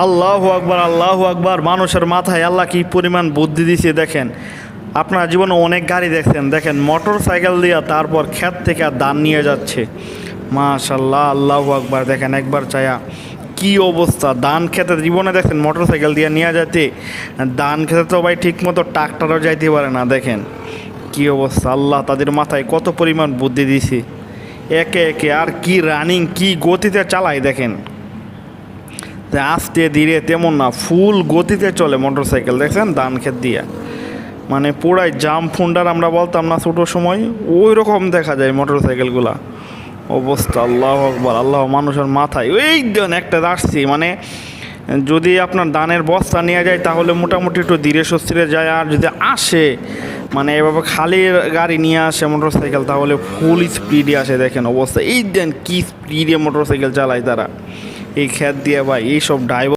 আল্লাহু আকবার, আল্লাহু আকবার। মানুষের মাথায় আল্লাহ কি পরিমাণ বুদ্ধি দিছে দেখেন। আপনার জীবনে অনেক গাড়ি দেখছেন, দেখেন মোটর সাইকেল দিয়ে তারপর ক্ষেত থেকে ধান নিয়ে যাচ্ছে। মাশাল্লাহ, আল্লাহু আকবার। দেখেন একবার চায়া কি অবস্থা। ধান খেতে জীবনে দেখেন মোটর সাইকেল দিয়ে নিয়ে যেতে, ধান খেতে তো ভাই ঠিক মতো ট্রাক্টরও যাইতে পারে না। দেখেন কি অবস্থা। আল্লাহ তাদের মাথায় কত পরিমাণ বুদ্ধি দিছে। একে একে আর কি রানিং, কি গতিতে চালায় দেখেন। আস্তে ধীরে তেমন না, ফুল গতিতে চলে মোটর সাইকেল। দেখছেন ধান ক্ষেত দিয়ে, মানে পুরাই জাম ফুন্ডার আমরা বলতাম না ছোটো সময়, ওই রকম দেখা যায় মোটর সাইকেলগুলা অবস্থা। আল্লাহ আকবার, আল্লাহ। মানুষের মাথায় এই দেন একটা আসছি, মানে যদি আপনার ধানের বস্তা নিয়ে যায় তাহলে মোটামুটি একটু ধীরে সুস্থিরে যায়, আর যদি আসে মানে এভাবে খালি গাড়ি নিয়ে আসে মোটর সাইকেল তাহলে ফুল স্পিডে আসে। দেখেন অবস্থা, এই দেন কি স্পিডে মোটর সাইকেল চালায় তারা এই ক্ষেত দিয়ে ভাই। এইসব ড্রাইভার